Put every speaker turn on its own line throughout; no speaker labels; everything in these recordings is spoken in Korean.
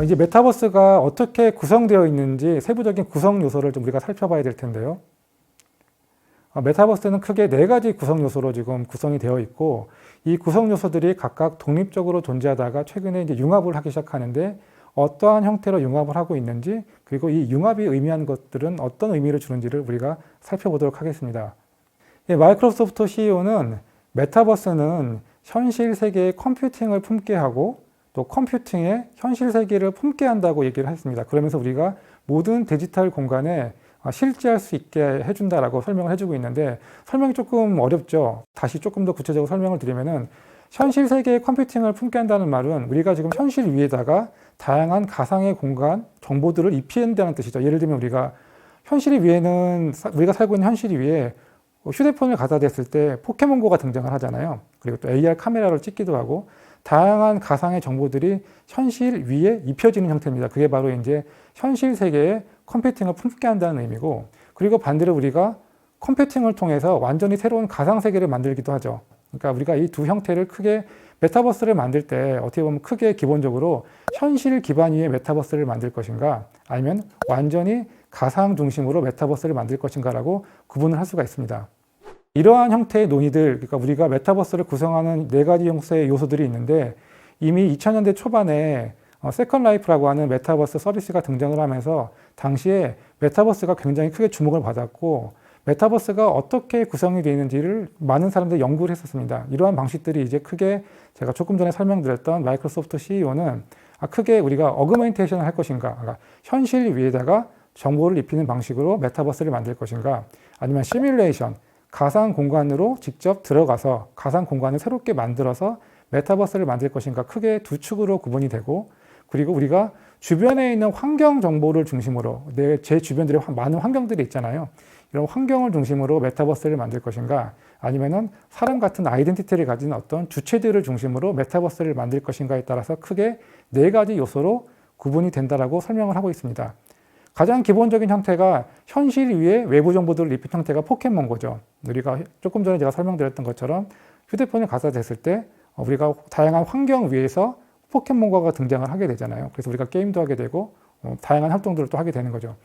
이제 메타버스가 어떻게 구성되어 있는지 세부적인 구성 요소를 좀 우리가 살펴봐야 될 텐데요. 메타버스는 크게 네 가지 구성 요소로 지금 구성이 되어 있고, 이 구성 요소들이 각각 독립적으로 존재하다가 최근에 이제 융합을 하기 시작하는데, 어떠한 형태로 융합을 하고 있는지, 그리고 이 융합이 의미하는 것들은 어떤 의미를 주는지를 우리가 살펴보도록 하겠습니다. 마이크로소프트 CEO는 메타버스는 현실 세계의 컴퓨팅을 품게 하고 또 컴퓨팅에 현실 세계를 품게 한다고 얘기를 했습니다. 그러면서 우리가 모든 디지털 공간에 실제할 수 있게 해준다라고 설명을 해주고 있는데, 설명이 조금 어렵죠. 다시 조금 더 구체적으로 설명을 드리면은, 현실 세계의 컴퓨팅을 품게 한다는 말은 우리가 지금 현실 위에다가 다양한 가상의 공간, 정보들을 입힌다는 뜻이죠. 예를 들면 우리가 현실 위에는, 우리가 살고 있는 현실 위에 휴대폰을 갖다 댔을 때 포켓몬고가 등장을 하잖아요. 그리고 또 AR 카메라를 찍기도 하고, 다양한 가상의 정보들이 현실 위에 입혀지는 형태입니다. 그게 바로 이제 현실 세계에 컴퓨팅을 품게 한다는 의미고, 그리고 반대로 우리가 컴퓨팅을 통해서 완전히 새로운 가상 세계를 만들기도 하죠. 그러니까 우리가 이 두 형태를 크게, 메타버스를 만들 때 어떻게 보면 크게 기본적으로 현실 기반 위에 메타버스를 만들 것인가, 아니면 완전히 가상 중심으로 메타버스를 만들 것인가라고 구분을 할 수가 있습니다. 이러한 형태의 논의들, 그러니까 우리가 메타버스를 구성하는 네 가지 형태의 요소들이 있는데, 이미 2000년대 초반에 세컨 라이프라고 하는 메타버스 서비스가 등장을 하면서 당시에 메타버스가 굉장히 크게 주목을 받았고, 메타버스가 어떻게 구성이 되어 있는지를 많은 사람들이 연구를 했었습니다. 이러한 방식들이 이제 크게 제가 조금 전에 설명드렸던 마이크로소프트 CEO는 크게 우리가 어그멘테이션을 할 것인가, 그러니까 현실 위에다가 정보를 입히는 방식으로 메타버스를 만들 것인가, 아니면 시뮬레이션, 가상 공간으로 직접 들어가서 가상 공간을 새롭게 만들어서 메타버스를 만들 것인가, 크게 두 축으로 구분이 되고, 그리고 우리가 주변에 있는 환경 정보를 중심으로, 제 주변들에 많은 환경들이 있잖아요. 이런 환경을 중심으로 메타버스를 만들 것인가, 아니면은 사람 같은 아이덴티티를 가진 어떤 주체들을 중심으로 메타버스를 만들 것인가에 따라서 크게 네 가지 요소로 구분이 된다라고 설명을 하고 있습니다. 가장 기본적인 형태가 현실 위에 외부 정보들을 입힌 형태가 포켓몬고죠. 우리가 조금 전에 제가 설명드렸던 것처럼 휴대폰을 갖다 댔을 때 우리가 다양한 환경 위에서 포켓몬고가 등장을 하게 되잖아요. 그래서 우리가 게임도 하게 되고 다양한 활동들을 또 하게 되는 거죠.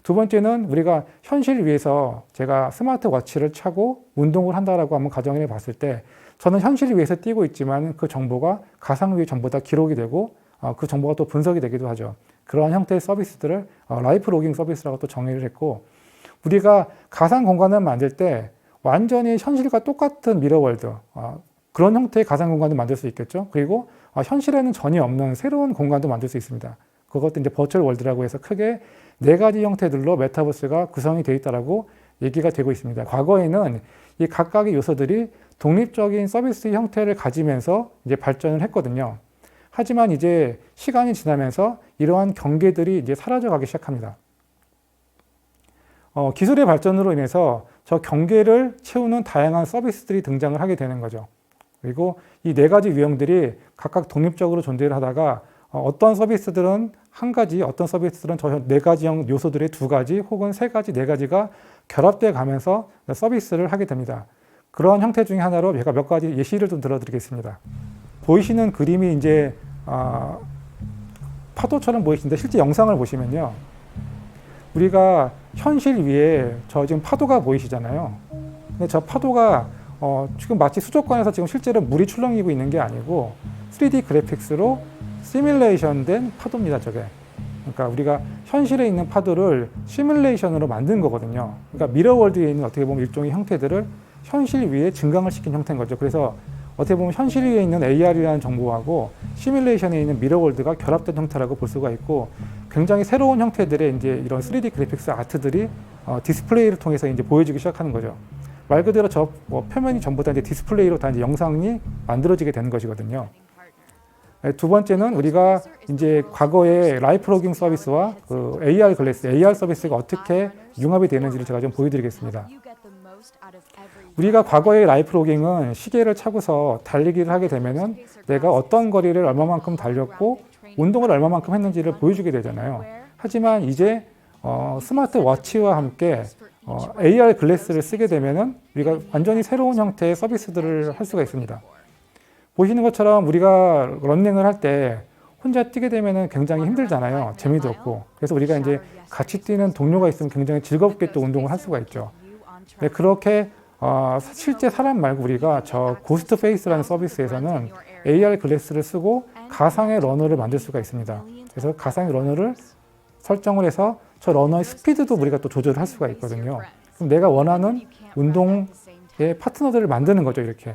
두 번째는 우리가 현실 위에서 제가 스마트워치를 차고 운동을 한다라고 한번 가정해 봤을 때, 저는 현실 위에서 뛰고 있지만 그 정보가 가상 위에 전부 다 기록이 되고 그 정보가 또 분석이 되기도 하죠. 그러한 형태의 서비스들을 라이프 로깅 서비스라고 또 정의를 했고, 우리가 가상 공간을 만들 때 완전히 현실과 똑같은 미러월드, 그런 형태의 가상 공간을 만들 수 있겠죠. 그리고 현실에는 전혀 없는 새로운 공간도 만들 수 있습니다. 그것도 이제 버추얼 월드라고 해서 크게 네 가지 형태들로 메타버스가 구성이 되어 있다라고 얘기가 되고 있습니다. 과거에는 이 각각의 요소들이 독립적인 서비스 형태를 가지면서 이제 발전을 했거든요. 하지만 이제 시간이 지나면서 이러한 경계들이 이제 사라져가기 시작합니다. 기술의 발전으로 인해서 저 경계를 채우는 다양한 서비스들이 등장을 하게 되는 거죠. 그리고 이 네 가지 유형들이 각각 독립적으로 존재를 하다가 어떤 서비스들은 한 가지, 어떤 서비스들은 저 네 가지 요소들의 두 가지 혹은 세 가지, 네 가지가 결합돼 가면서 서비스를 하게 됩니다. 그러한 형태 중에 하나로 제가 몇 가지 예시를 좀 들어드리겠습니다. 보이시는 그림이 이제 파도처럼 보이시는데, 실제 영상을 보시면요, 우리가 현실 위에 저 지금 파도가 보이시잖아요. 근데 저 파도가 지금 마치 수족관에서 지금 실제로 물이 출렁이고 있는 게 아니고 3D 그래픽스로 시뮬레이션 된 파도입니다, 저게. 그러니까 우리가 현실에 있는 파도를 시뮬레이션으로 만든 거거든요. 그러니까 미러월드에 있는 어떻게 보면 일종의 형태들을 현실 위에 증강을 시킨 형태인 거죠. 그래서 어떻게 보면 현실 위에 있는 AR이라는 정보하고 시뮬레이션에 있는 미러월드가 결합된 형태라고 볼 수가 있고, 굉장히 새로운 형태들의 이제 이런 3D 그래픽스 아트들이 디스플레이를 통해서 이제 보여지기 시작하는 거죠. 말 그대로 저 표면이 전부 다 이제 디스플레이로 다 이제 영상이 만들어지게 되는 것이거든요. 두 번째는 우리가 이제 과거의 라이프 로깅 서비스와 그 AR 글래스, AR 서비스가 어떻게 융합이 되는지를 제가 좀 보여드리겠습니다. 우리가 과거의 라이프 로깅은 시계를 차고서 달리기를 하게 되면은 내가 어떤 거리를 얼마만큼 달렸고 운동을 얼마만큼 했는지를 보여주게 되잖아요. 하지만 이제 스마트워치와 함께 AR 글래스를 쓰게 되면은 우리가 완전히 새로운 형태의 서비스들을 할 수가 있습니다. 보시는 것처럼 우리가 러닝을 할 때 혼자 뛰게 되면 굉장히 힘들잖아요. 재미도 없고. 그래서 우리가 이제 같이 뛰는 동료가 있으면 굉장히 즐겁게 또 운동을 할 수가 있죠. 네, 그렇게 실제 사람 말고 우리가 저 고스트 페이스라는 서비스에서는 AR 글래스를 쓰고 가상의 러너를 만들 수가 있습니다. 그래서 가상의 러너를 설정을 해서 저 러너의 스피드도 우리가 또 조절을 할 수가 있거든요. 그럼 내가 원하는 운동의 파트너들을 만드는 거죠, 이렇게.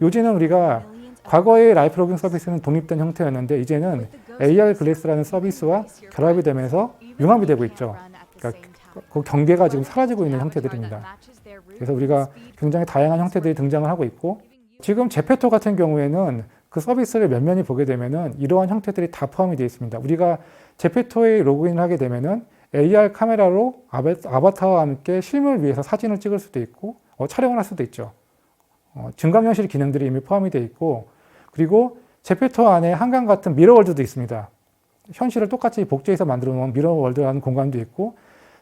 요즘은 우리가 과거의 라이프 로깅 서비스는 독립된 형태였는데 이제는 AR 글래스라는 서비스와 결합이 되면서 융합이 되고 있죠. 그러니까 그 경계가 지금 사라지고 있는 형태들입니다. 그래서 우리가 굉장히 다양한 형태들이 등장을 하고 있고 지금 제페토 같은 경우에는 그 서비스를 면면히 보게 되면은 이러한 형태들이 다 포함이 되어 있습니다. 우리가 제페토에 로그인을 하게 되면은 AR 카메라로 아바타와 함께 실물 위에서 사진을 찍을 수도 있고 촬영을 할 수도 있죠. 증강현실 기능들이 이미 포함이 되어 있고 그리고 제페토 안에 한강 같은 미러월드도 있습니다. 현실을 똑같이 복제해서 만들어 놓은 미러월드라는 공간도 있고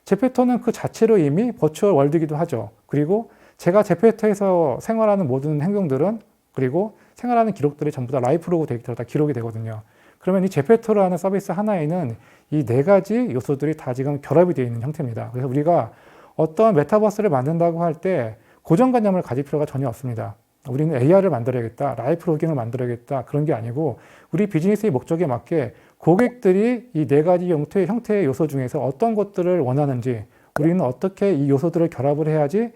제페토는 그 자체로 이미 버추얼 월드이기도 하죠. 그리고 제가 제페토에서 생활하는 모든 행동들은 그리고 생활하는 기록들이 전부 다 라이프 로그 데이터로 다 기록이 되거든요. 그러면 이 제페토라는 서비스 하나에는 이 네 가지 요소들이 다 지금 결합이 되어 있는 형태입니다. 그래서 우리가 어떤 메타버스를 만든다고 할 때 고정관념을 가질 필요가 전혀 없습니다. 우리는 AR을 만들어야겠다, 라이프 로깅을 만들어야겠다 그런 게 아니고 우리 비즈니스의 목적에 맞게 고객들이 이 네 가지 형태의 요소 중에서 어떤 것들을 원하는지 우리는 어떻게 이 요소들을 결합을 해야지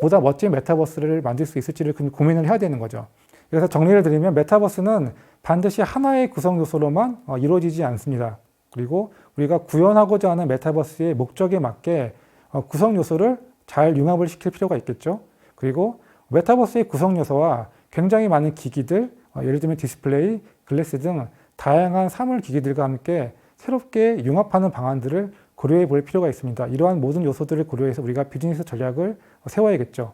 보다 멋진 메타버스를 만들 수 있을지를 고민을 해야 되는 거죠. 그래서 정리를 드리면 메타버스는 반드시 하나의 구성 요소로만 이루어지지 않습니다. 그리고 우리가 구현하고자 하는 메타버스의 목적에 맞게 구성 요소를 잘 융합을 시킬 필요가 있겠죠. 그리고 메타버스의 구성 요소와 굉장히 많은 기기들, 예를 들면 디스플레이, 글래스 등 다양한 사물 기기들과 함께 새롭게 융합하는 방안들을 고려해 볼 필요가 있습니다. 이러한 모든 요소들을 고려해서 우리가 비즈니스 전략을 세워야겠죠.